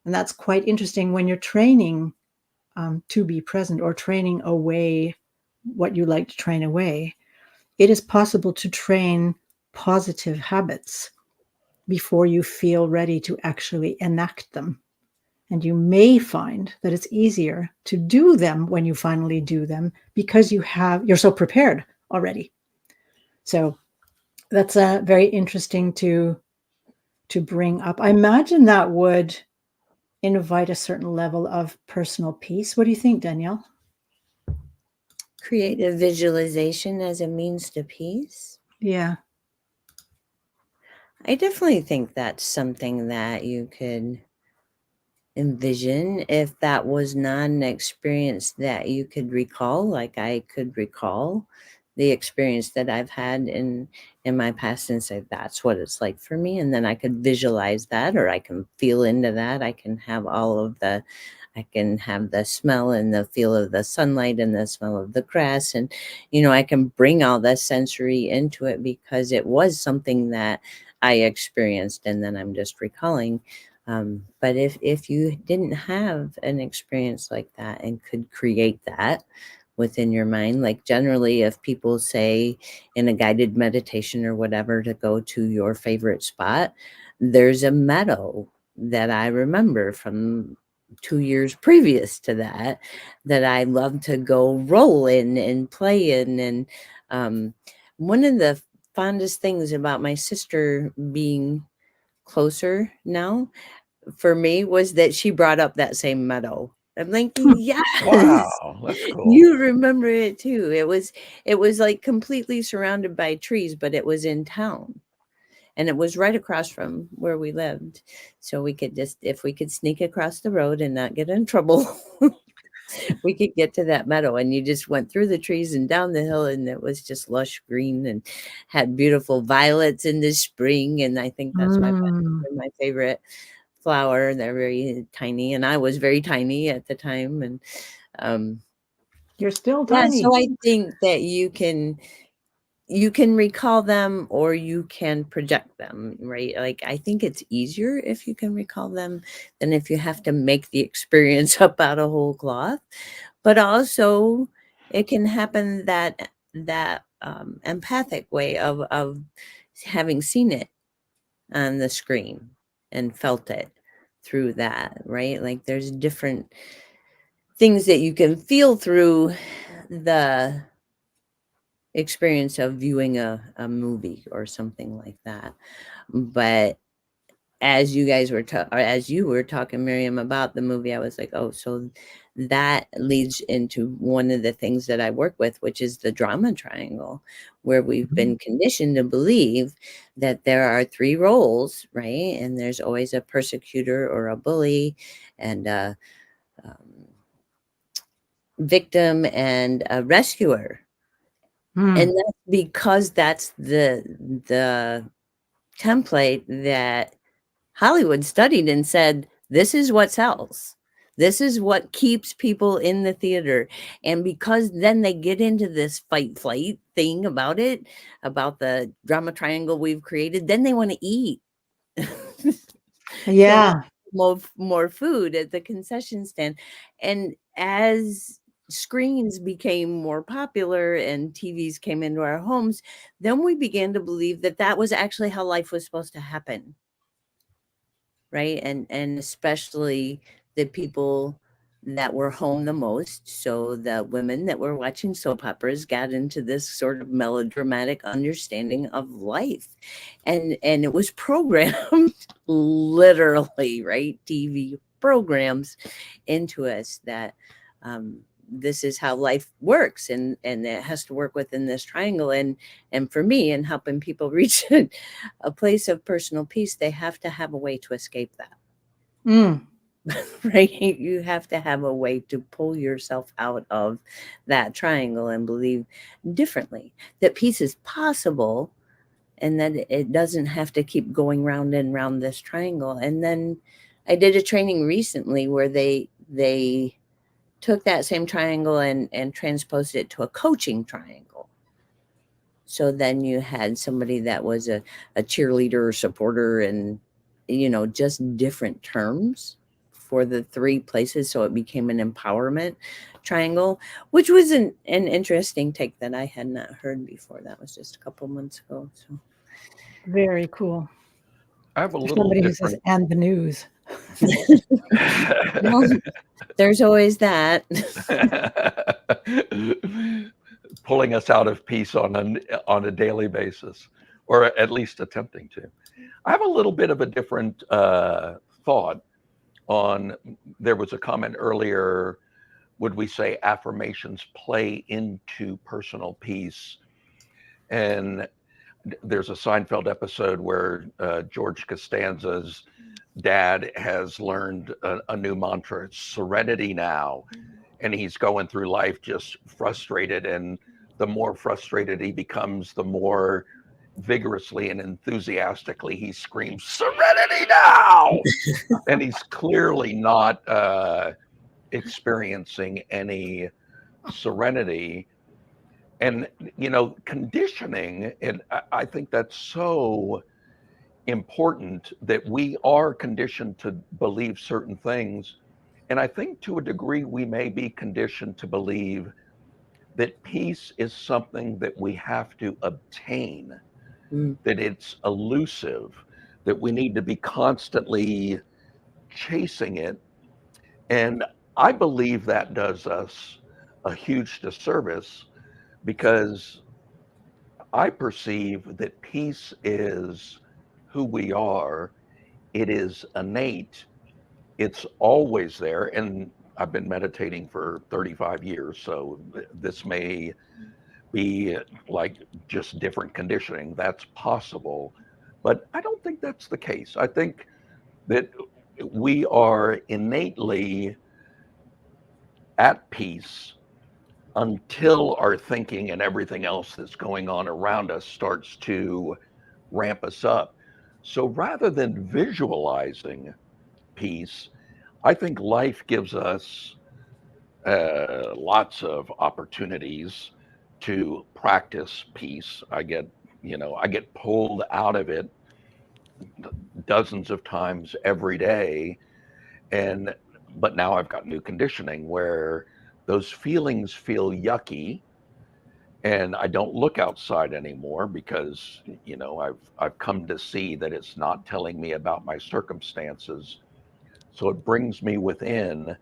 And that's quite interesting when you're training to be present, or training away what you like to train away. It is possible to train positive habits before you feel ready to actually enact them. And you may find that it's easier to do them when you finally do them, because you're so prepared already. So that's very interesting to bring up. I imagine that would invite a certain level of personal peace. What do you think, Danielle? Creative visualization as a means to peace. Yeah. I definitely think that's something that you could envision if that was not an experience that you could recall, like I could recall the experience that I've had in my past and say that's what it's like for me, and then I could visualize that, or I can feel into that. I can have the smell and the feel of the sunlight and the smell of the grass, and I can bring all the sensory into it because it was something that I experienced, and then I'm just recalling. But if you didn't have an experience like that and could create that within your mind, like generally if people say in a guided meditation or whatever to go to your favorite spot, there's a meadow that I remember from 2 years previous to that I love to go roll in and play in. And one of the fondest things about my sister being closer now for me was that she brought up that same meadow. I'm like, yes, Wow, that's cool. you remember it too. It was like completely surrounded by trees, but it was in town. And it was right across from where we lived. So we could if we could sneak across the road and not get in trouble, we could get to that meadow. And you just went through the trees and down the hill, and it was just lush green and had beautiful violets in the spring. And I think that's my favorite flower. They're very tiny, and I was very tiny at the time. And you're still tiny. So I think that you can recall them, or you can project them, right? Like I think it's easier if you can recall them than if you have to make the experience up out of whole cloth. But also it can happen that empathic way of having seen it on the screen and felt it through that, right? Like there's different things that you can feel through the experience of viewing a movie or something like that. But as you guys were as you were talking, Miriam, about the movie, I was like, oh, so that leads into one of the things that I work with, which is the drama triangle, where we've been conditioned to believe that there are 3 roles, right? And there's always a persecutor or a bully, and a victim and a rescuer. And that's because that's the template that Hollywood studied and said, this is what sells. This is what keeps people in the theater. And because then they get into this fight flight thing about it, about the drama triangle we've created, then they want to eat. Yeah. More food at the concession stand. And as screens became more popular and TVs came into our homes, then we began to believe that that was actually how life was supposed to happen. Right. And especially the people that were home the most. So the women that were watching soap operas got into this sort of melodramatic understanding of life. And it was programmed literally, right? TV programs into us that This is how life works, and it has to work within this triangle. And for me, in helping people reach a place of personal peace, they have to have a way to escape that. Right? You have to have a way to pull yourself out of that triangle and believe differently, that peace is possible, and that it doesn't have to keep going round and round this triangle. And then I did a training recently where they took that same triangle and transposed it to a coaching triangle. So then you had somebody that was a cheerleader or supporter, and, just different terms for the three places. So it became an empowerment triangle, which was an interesting take that I had not heard before. That was just a couple months ago. So Very cool. I have a For little somebody who different. says, and the news. well, there's always that. Pulling us out of peace on a daily basis, or at least attempting to. I have a little bit of a different thought on. There was a comment earlier. Would we say affirmations play into personal peace? And there's a Seinfeld episode where George Costanza's dad has learned a new mantra. It's serenity now. And he's going through life just frustrated. And the more frustrated he becomes, the more vigorously and enthusiastically he screams, "Serenity now!" And he's clearly not experiencing any serenity. And, conditioning, and I think that's so important, that we are conditioned to believe certain things. And I think to a degree, we may be conditioned to believe that peace is something that we have to obtain, that it's elusive, that we need to be constantly chasing it. And I believe that does us a huge disservice, because I perceive that peace is who we are. It is innate. It's always there. And I've been meditating for 35 years, so this may be like just different conditioning. That's possible. But I don't think that's the case. I think that we are innately at peace until our thinking and everything else that's going on around us starts to ramp us up. So rather than visualizing peace, I think life gives us lots of opportunities to practice peace. I get pulled out of it dozens of times every day, but now I've got new conditioning where those feelings feel yucky, and I don't look outside anymore, because I've come to see that it's not telling me about my circumstances. So it brings me within,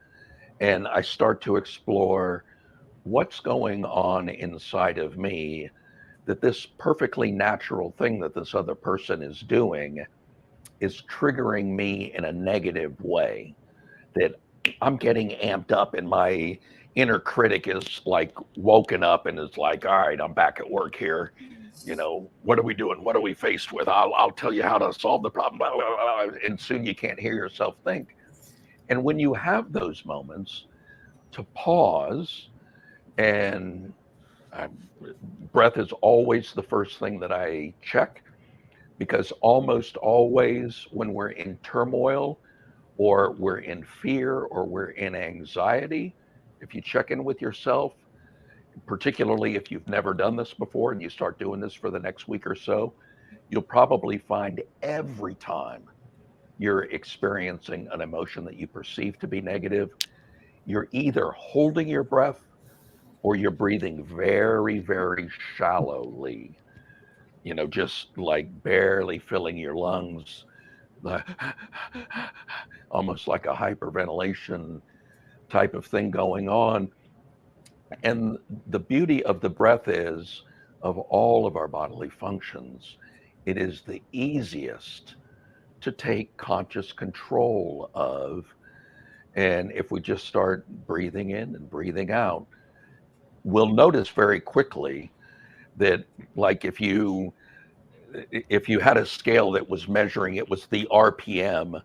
and I start to explore what's going on inside of me, that this perfectly natural thing that this other person is doing is triggering me in a negative way, that I'm getting amped up, and my inner critic is like woken up and is like, all right, I'm back at work here. What are we doing? What are we faced with? I'll tell you how to solve the problem. Blah, blah, blah. And soon you can't hear yourself think. And when you have those moments to pause, and breath is always the first thing that I check, because almost always when we're in turmoil, or we're in fear, or we're in anxiety, if you check in with yourself, particularly if you've never done this before and you start doing this for the next week or so, you'll probably find every time you're experiencing an emotion that you perceive to be negative, you're either holding your breath or you're breathing very, very shallowly, just like barely filling your lungs, almost like a hyperventilation type of thing going on. And the beauty of the breath is, of all of our bodily functions, it is the easiest to take conscious control of. And if we just start breathing in and breathing out, we'll notice very quickly that, like, if you had a scale that was measuring, it was the RPM,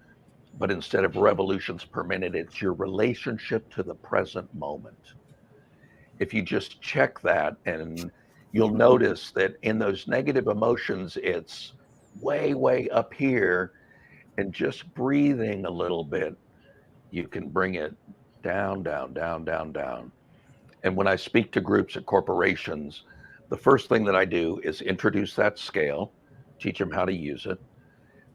but instead of revolutions per minute, it's your relationship to the present moment. If you just check that, and you'll notice that in those negative emotions, it's way, way up here, and just breathing a little bit, you can bring it down, down, down, down, down. And when I speak to groups at corporations, the first thing that I do is introduce that scale, teach them how to use it.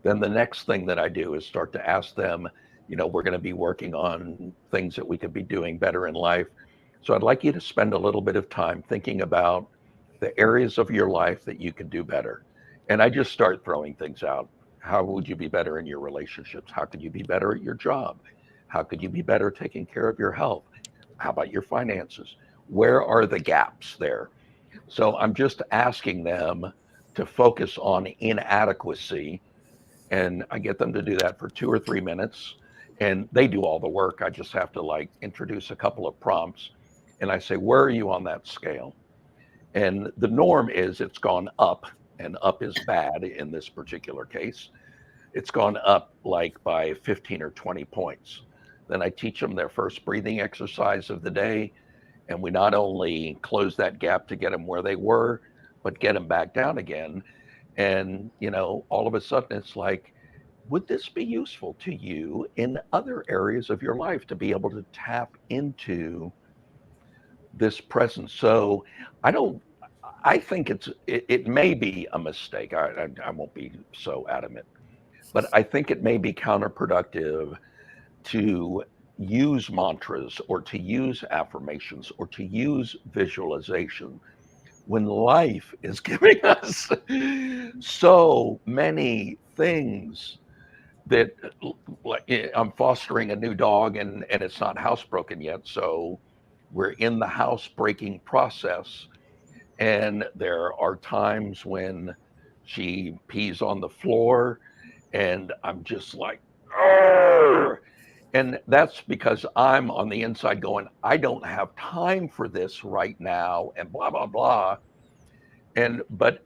Then the next thing that I do is start to ask them, we're going to be working on things that we could be doing better in life. So I'd like you to spend a little bit of time thinking about the areas of your life that you could do better. And I just start throwing things out. How would you be better in your relationships? How could you be better at your job? How could you be better taking care of your health? How about your finances? Where are the gaps there? So I'm just asking them to focus on inadequacy, and I get them to do that for 2 or 3 minutes, and they do all the work. I just have to, like, introduce a couple of prompts, and I say, where are you on that scale? And the norm is it's gone up, and up is bad in this particular case. It's gone up like by 15 or 20 points. Then I teach them their first breathing exercise of the day, and we not only close that gap to get them where they were, but get them back down again. And, all of a sudden it's like, would this be useful to you in other areas of your life to be able to tap into this presence? So I think it may be a mistake. I won't be so adamant, but I think it may be counterproductive to use mantras or to use affirmations or to use visualization when life is giving us so many things that, like, I'm fostering a new dog, and it's not housebroken yet. So we're in the housebreaking process. And there are times when she pees on the floor, and I'm just like, "Arr!" And that's because I'm on the inside going, I don't have time for this right now, and blah, blah, blah. But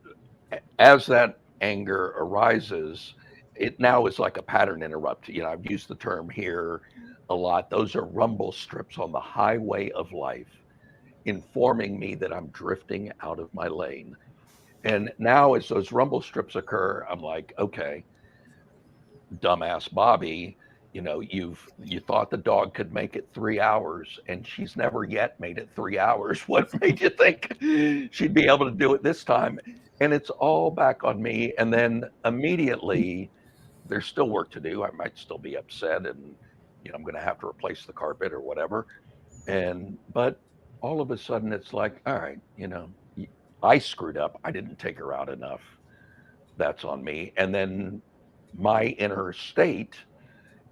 as that anger arises, it now is like a pattern interrupt. I've used the term here a lot. Those are rumble strips on the highway of life, informing me that I'm drifting out of my lane. And now, as those rumble strips occur, I'm like, okay, dumbass Bobby, you thought the dog could make it 3 hours, and she's never yet made it 3 hours. What made you think she'd be able to do it this time? And it's all back on me. And then immediately, there's still work to do. I might still be upset, and I'm going to have to replace the carpet or whatever. But all of a sudden, it's like, all right, I screwed up. I didn't take her out enough. That's on me. And then my inner state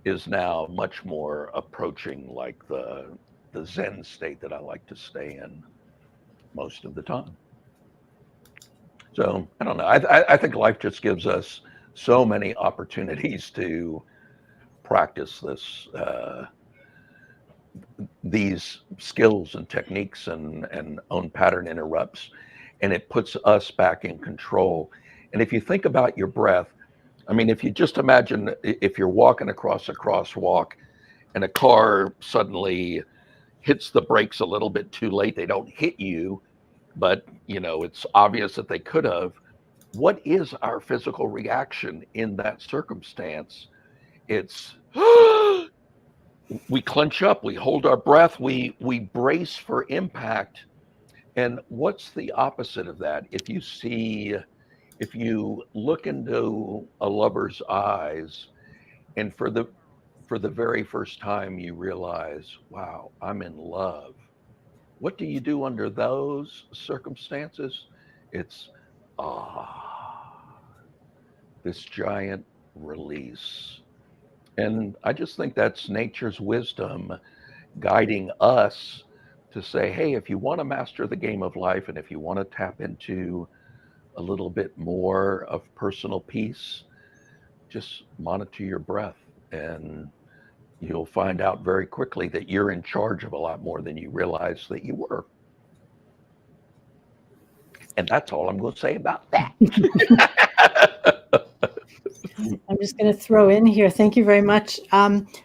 is now much more approaching like the Zen state that I like to stay in most of the time. So I don't know. I think life just gives us so many opportunities to practice these skills and techniques and own pattern interrupts, and it puts us back in control. And if you think about your breath, I mean, if you just imagine if you're walking across a crosswalk and a car suddenly hits the brakes a little bit too late, they don't hit you, but it's obvious that they could have. What is our physical reaction in that circumstance? It's we clench up, we hold our breath, we brace for impact. And what's the opposite of that? If you look into a lover's eyes, and for the very first time you realize, wow, I'm in love. What do you do under those circumstances? It's this giant release. And I just think that's nature's wisdom guiding us to say, hey, if you want to master the game of life, and if you want to tap into a little bit more of personal peace, just monitor your breath, and you'll find out very quickly that you're in charge of a lot more than you realized that you were. And that's all I'm going to say about that. I'm just going to throw in here. Thank you very much.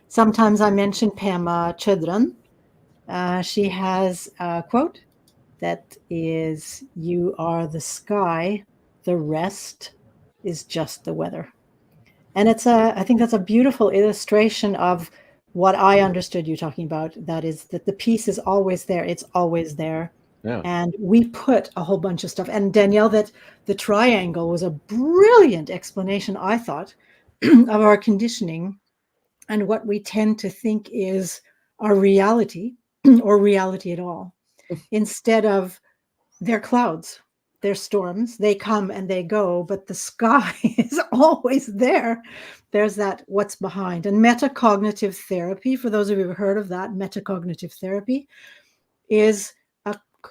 Sometimes I mention Pema Chodron. She has a quote that is, "You are the sky, the rest is just the weather." And I think that's a beautiful illustration of what I understood you talking about. That is that the peace is always there. It's always there. Yeah. And we put a whole bunch of stuff. And Danielle, that the triangle was a brilliant explanation, I thought, of our conditioning and what we tend to think is our reality or reality at all, instead of they're clouds, they're storms, they come and they go, but the sky is always there. There's that what's behind. And metacognitive therapy, for those of you who've heard of that, metacognitive therapy is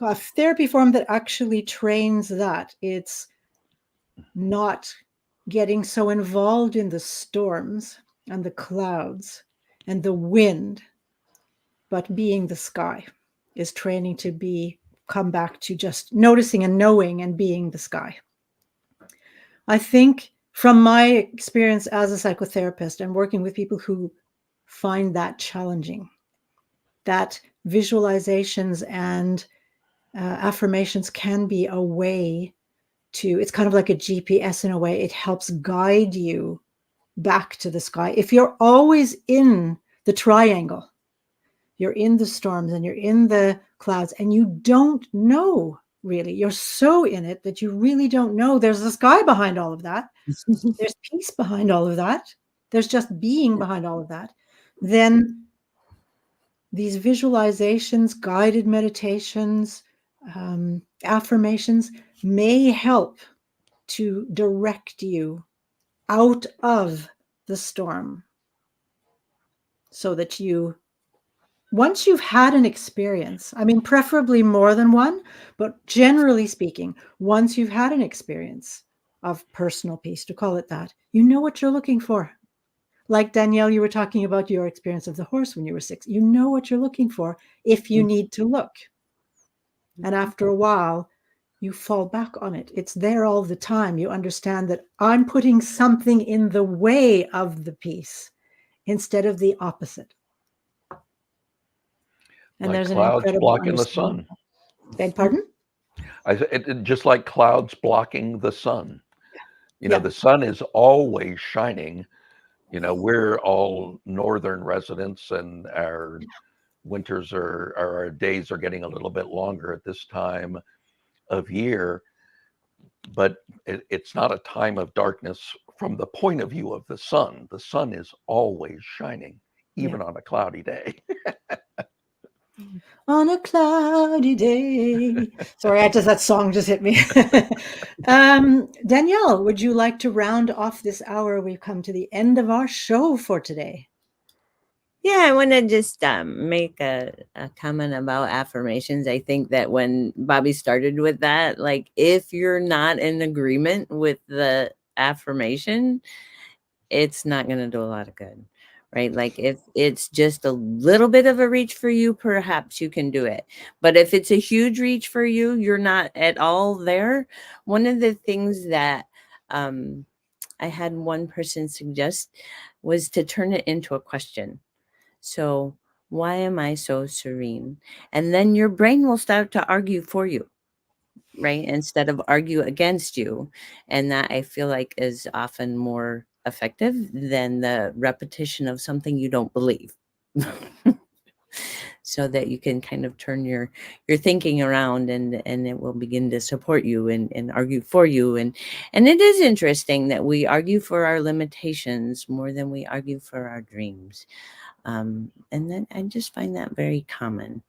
a therapy form that actually trains that. It's not getting so involved in the storms and the clouds and the wind, but being the sky is training to come back to just noticing and knowing and being the sky. I think from my experience as a psychotherapist and working with people who find that challenging, that visualizations and affirmations can be a way to, it's kind of like a GPS in a way. It helps guide you back to the sky. If you're always in the triangle, you're in the storms and you're in the clouds and you don't know, really, you're so in it that you really don't know there's a sky behind all of that. There's peace behind all of that. There's just being behind all of that. Then these visualizations, guided meditations, affirmations may help to direct you out of the storm so that once you've had an experience, I mean, preferably more than one, but generally speaking, once you've had an experience of personal peace, to call it that, you know what you're looking for. Like Danielle, you were talking about your experience of the horse when you were 6. You know what you're looking for if you need to look. And after a while, you fall back on it. It's there all the time. You understand that I'm putting something in the way of the peace instead of the opposite. And like there's an clouds incredible blocking the sun. Beg pardon? Just like clouds blocking the sun. The sun is always shining. We're all northern residents, and our winters our days are getting a little bit longer at this time of year. But it's not a time of darkness from the point of view of the sun. The sun is always shining, even on a cloudy day. On a cloudy day. Sorry, that song just hit me. Danielle, would you like to round off this hour? We've come to the end of our show for today. Yeah, I want to just make a comment about affirmations. I think that when Bobby started with that, like, if you're not in agreement with the affirmation, it's not going to do a lot of good, right? Like, if it's just a little bit of a reach for you, perhaps you can do it. But if it's a huge reach for you, you're not at all there. One of the things that I had one person suggest was to turn it into a question. So, why am I so serene? And then your brain will start to argue for you, right? Instead of argue against you. And that, I feel like, is often more effective than the repetition of something you don't believe. So that you can kind of turn your thinking around, and it will begin to support you and argue for you. And it is interesting that we argue for our limitations more than we argue for our dreams. And then I just find that very common,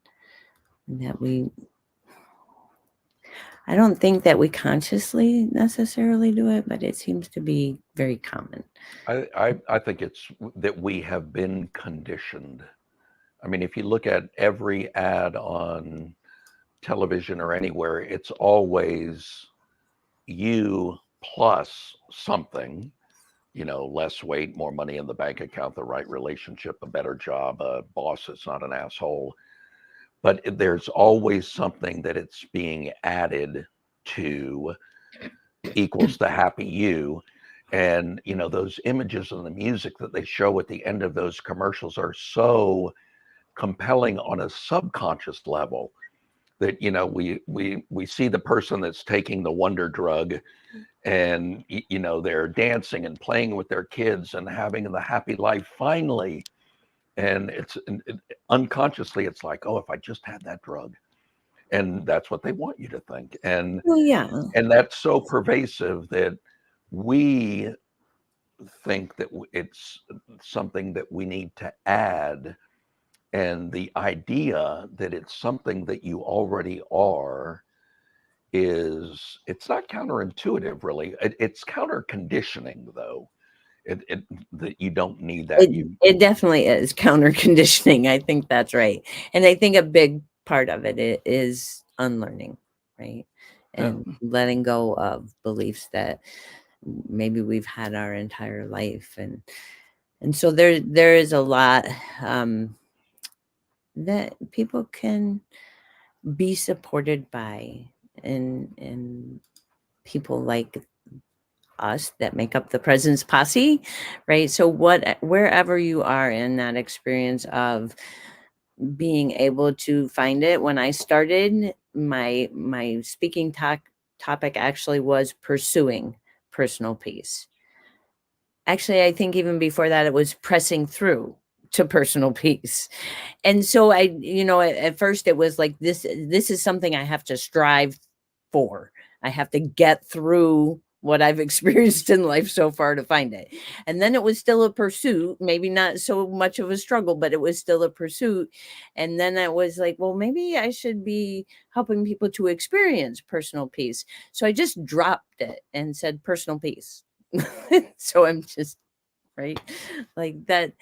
that I don't think that we consciously necessarily do it, but it seems to be very common. I think it's that we have been conditioned. I mean, if you look at every ad on television or anywhere, it's always you plus something, less weight, more money in the bank account, the right relationship, a better job, a boss that's not an asshole. But there's always something that it's being added to equals the happy you. And, those images and the music that they show at the end of those commercials are so compelling on a subconscious level that, we see the person that's taking the wonder drug and, they're dancing and playing with their kids and having the happy life finally. And unconsciously, it's like, oh, if I just had that drug. And that's what they want you to think. And Well, yeah. And that's so pervasive that we think that it's something that we need to add. And the idea that it's something that you already are it's not counterintuitive, really. It's counter conditioning, though. That you don't need that. It definitely is counter conditioning. I think that's right. And I think a big part of it is unlearning, right? And letting go of beliefs that maybe we've had our entire life. And so there is a lot that people can be supported by, and people like us that make up the Presence Posse, right? So wherever you are in that experience of being able to find it. When I started, my speaking topic actually was pursuing personal peace. Actually, I think even before that, it was pressing through to personal peace. And so at first it was like, this is something I have to strive for. I have to get through what I've experienced in life so far to find it. And then it was still a pursuit, maybe not so much of a struggle, but it was still a pursuit. And then I was like, well, maybe I should be helping people to experience personal peace. So I just dropped it and said personal peace. So I'm just, right, like that.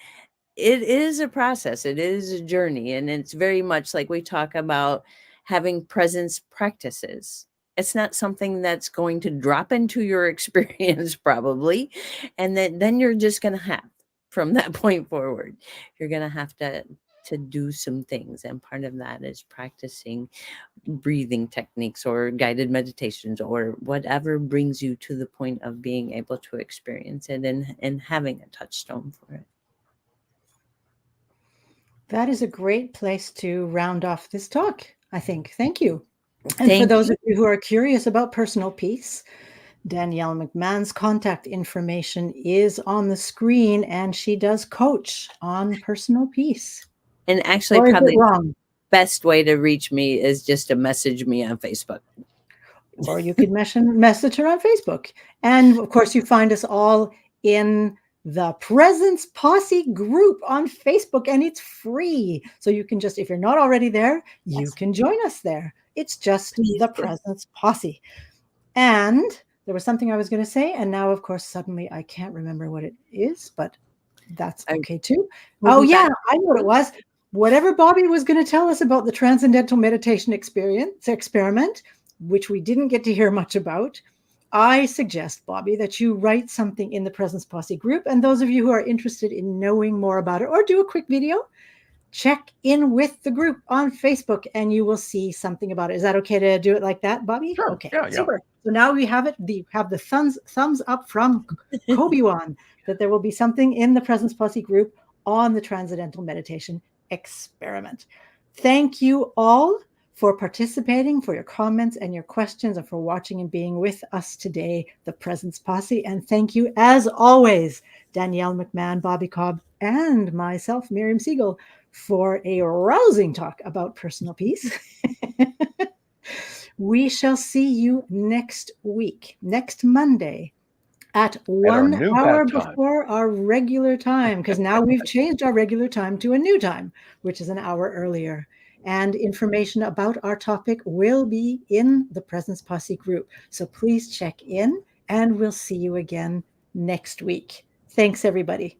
It is a process. It is a journey. And it's very much like we talk about having presence practices. It's not something that's going to drop into your experience probably. And then you're just going to have, from that point forward, you're going to have to do some things. And part of that is practicing breathing techniques or guided meditations or whatever brings you to the point of being able to experience it and having a touchstone for it. That is a great place to round off this talk, I think. Thank you. And for those of you who are curious about personal peace, Danielle McMahon's contact information is on the screen, and she does coach on personal peace. And actually, probably the best way to reach me is just to message me on Facebook. Or you could message her on Facebook. And of course, you find us all in the Presence Posse group on Facebook, and it's free. So you can just, if you're not already there, you can join us there. It's just the Presence Posse. And there was something I was going to say, and now, of course, suddenly I can't remember what it is, but that's okay too. Oh, yeah, I know what it was. Whatever Bobby was going to tell us about the Transcendental Meditation experiment, which we didn't get to hear much about, I suggest, Bobby, that you write something in the Presence Posse group. And those of you who are interested in knowing more about it, or do a quick video, check in with the group on Facebook and you will see something about it. Is that okay to do it like that, Bobby? Sure. Okay, yeah, super. So now we have it. We have the thumbs up from Kobe-wan that there will be something in the Presence Posse group on the Transcendental Meditation experiment. Thank you all for participating, for your comments and your questions, and for watching and being with us today, the Presence Posse. And thank you, as always, Danielle McMahon, Bobby Cobb, and myself, Miriam Siegel, for a rousing talk about personal peace. We shall see you next week, next Monday, at 1 hour before our regular time, because now we've changed our regular time to a new time, which is an hour earlier. And information about our topic will be in the Presence Posse group. So please check in, and we'll see you again next week. Thanks, everybody.